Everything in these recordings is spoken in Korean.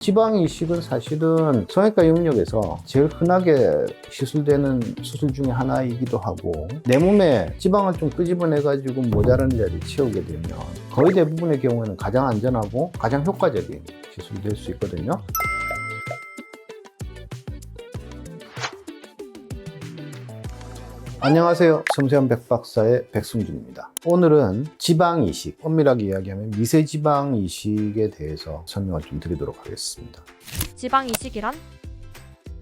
지방 이식은 사실은 성형외과 영역에서 제일 흔하게 시술되는 수술 중에 하나이기도 하고, 내 몸에 지방을 좀 끄집어내가지고 모자라는 자리를 채우게 되면 거의 대부분의 경우에는 가장 안전하고 가장 효과적인 시술이 될 수 있거든요. 안녕하세요. 섬세한 백박사의 백승준입니다. 오늘은 지방 이식, 엄밀하게 이야기하면 미세지방 이식에 대해서 설명을 좀 드리도록 하겠습니다. 지방 이식이란?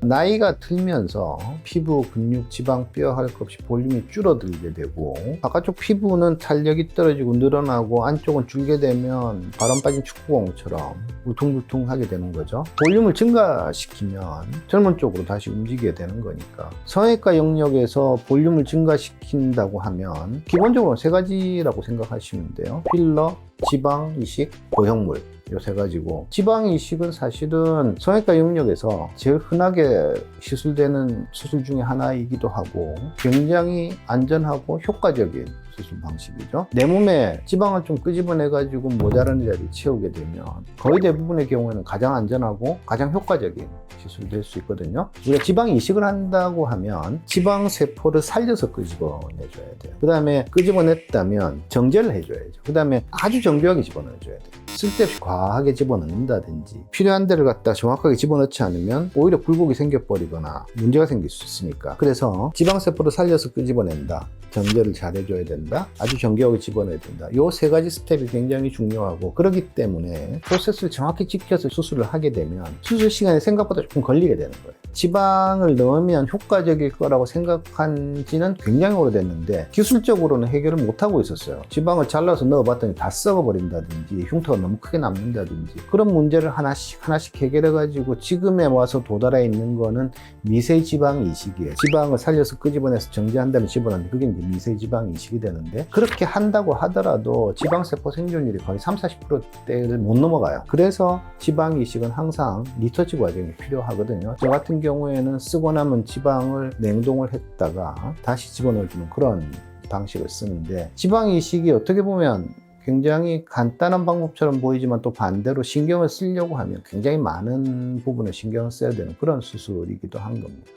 나이가 들면서 피부, 근육, 지방, 뼈 할 것 없이 볼륨이 줄어들게 되고, 바깥쪽 피부는 탄력이 떨어지고 늘어나고 안쪽은 줄게 되면 바람 빠진 축구공처럼 울퉁불퉁하게 되는 거죠. 볼륨을 증가시키면 젊은 쪽으로 다시 움직이게 되는 거니까, 성형외과 영역에서 볼륨을 증가시킨다고 하면 기본적으로 세 가지라고 생각하시면 돼요. 필러, 지방 이식, 고형물, 요 세 가지고, 지방 이식은 사실은 성형외과 영역에서 제일 흔하게 시술되는 수술 중에 하나이기도 하고 굉장히 안전하고 효과적인 수술 방식이죠. 내 몸에 지방을 좀 끄집어내가지고 모자라는 자리를 채우게 되면 거의 대부분의 경우에는 가장 안전하고 가장 효과적인 시술이 될 수 있거든요. 우리가 지방 이식을 한다고 하면 지방 세포를 살려서 끄집어내줘야 돼요. 그 다음에 끄집어냈다면 정제를 해줘야죠. 그 다음에 아주 정교하게 집어넣어줘야 돼요. 쓸데없이 과하게 집어넣는다든지 필요한 데를 갖다 정확하게 집어넣지 않으면 오히려 굴곡이 생겨버리거나 문제가 생길 수 있으니까, 그래서 지방세포를 살려서 끄집어낸다, 정제를 잘 해줘야 된다, 아주 정교하게 집어넣어야 된다, 요 세 가지 스텝이 굉장히 중요하고, 그렇기 때문에 프로세스를 정확히 지켜서 수술을 하게 되면 수술 시간이 생각보다 조금 걸리게 되는 거예요. 지방을 넣으면 효과적일 거라고 생각한 지는 굉장히 오래됐는데 기술적으로는 해결을 못하고 있었어요. 지방을 잘라서 넣어봤더니 다 썩어버린다든지 흉터가 너무 크게 남는다든지, 그런 문제를 하나씩 해결해가지고 지금에 와서 도달해 있는 거는 미세지방 이식이에요. 지방을 살려서 끄집어내서 정제한 다음에 집어넣는데 그게 이제 미세지방 이식이 되는데, 그렇게 한다고 하더라도 지방세포 생존율이 거의 30~40%대를 못 넘어가요. 그래서 지방 이식은 항상 리터치 과정이 필요하거든요. 저 같은 경우에는 쓰고 남은 지방을 냉동을 했다가 다시 집어넣어주는 그런 방식을 쓰는데, 지방 이식이 어떻게 보면 굉장히 간단한 방법처럼 보이지만 또 반대로 신경을 쓰려고 하면 굉장히 많은 부분에 신경을 써야 되는 그런 수술이기도 한 겁니다.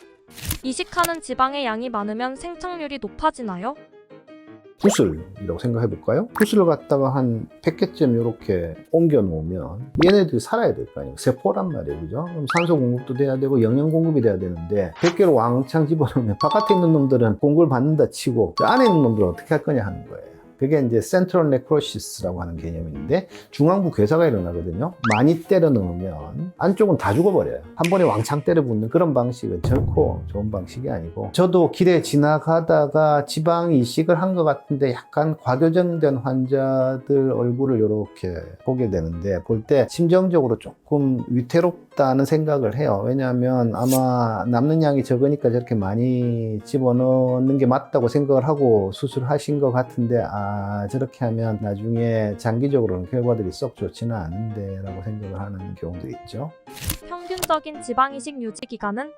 이식하는 지방의 양이 많으면 생착률이 높아지나요? 구슬이라고 생각해 볼까요? 구슬을 갖다가 한 100개쯤 이렇게 옮겨 놓으면 얘네들이 살아야 될 거 아니에요. 세포란 말이에요. 그죠? 그럼 산소 공급도 돼야 되고 영양 공급이 돼야 되는데 100개를 왕창 집어넣으면 바깥에 있는 놈들은 공급을 받는다 치고 저 안에 있는 놈들은 어떻게 할 거냐 하는 거예요. 그게 이제 센트럴 네크로시스라고 하는 개념인데, 중앙부 괴사가 일어나거든요. 많이 때려 넣으면 안쪽은 다 죽어버려요. 한 번에 왕창 때려 붓는 그런 방식은 결코 좋은 방식이 아니고, 저도 길에 지나가다가 지방 이식을 한 것 같은데 약간 과교정된 환자들 얼굴을 이렇게 보게 되는데, 볼 때 심정적으로 조금 위태롭다는 생각을 해요. 왜냐하면 아마 남는 양이 적으니까 저렇게 많이 집어넣는 게 맞다고 생각을 하고 수술하신 것 같은데, 저렇게 하면 나중에 장기적으로는 결과들이 썩 좋지는 않은데 라고 생각을 하는 경우도 있죠. 평균적인 지방 이식 유지 기간은?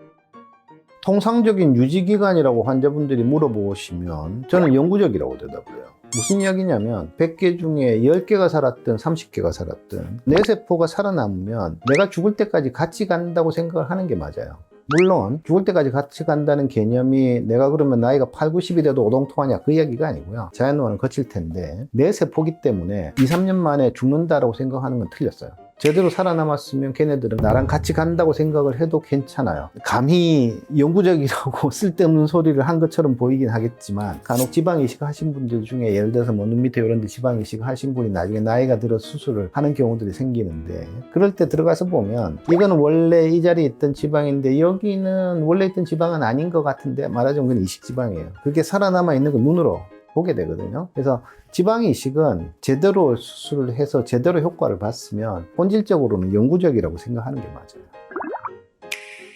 통상적인 유지기간이라고 환자분들이 물어보시면 저는 영구적이라고 대답해요. 무슨 이야기냐면 100개 중에 10개가 살았든 30개가 살았든 내 세포가 살아남으면 내가 죽을 때까지 같이 간다고 생각을 하는 게 맞아요. 물론 죽을 때까지 같이 간다는 개념이 내가 그러면 나이가 8, 90이 돼도 오동통하냐 그 이야기가 아니고요. 자연노화는 거칠 텐데 내 세포기 때문에 2, 3년 만에 죽는다라고 생각하는 건 틀렸어요. 제대로 살아남았으면 걔네들은 나랑 같이 간다고 생각을 해도 괜찮아요. 감히 영구적이라고 쓸데없는 소리를 한 것처럼 보이긴 하겠지만, 간혹 지방 이식 하신 분들 중에 예를 들어서 뭐 눈 밑에 이런 데 지방 이식 하신 분이 나중에 나이가 들어 수술을 하는 경우들이 생기는데, 그럴 때 들어가서 보면 이거는 원래 이 자리에 있던 지방인데 여기는 원래 있던 지방은 아닌 것 같은데, 말하자면 그건 이식 지방이에요. 그게 살아남아 있는 거 눈으로 보게 되거든요. 그래서 지방 이식은 제대로 수술을 해서 제대로 효과를 봤으면 본질적으로는 영구적이라고 생각하는 게 맞아요.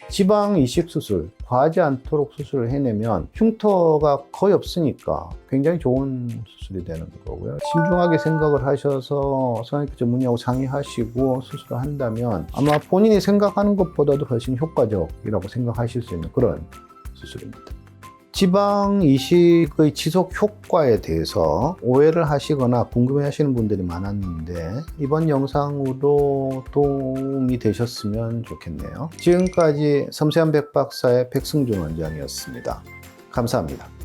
지방 이식 수술, 과하지 않도록 수술을 해내면 흉터가 거의 없으니까 굉장히 좋은 수술이 되는 거고요. 신중하게 생각을 하셔서 성형외과 전문의하고 상의하시고 수술을 한다면 아마 본인이 생각하는 것보다도 훨씬 효과적이라고 생각하실 수 있는 그런 수술입니다. 지방 이식의 지속 효과에 대해서 오해를 하시거나 궁금해 하시는 분들이 많았는데 이번 영상으로 도움이 되셨으면 좋겠네요. 지금까지 섬세한 백박사의 백승준 원장이었습니다. 감사합니다.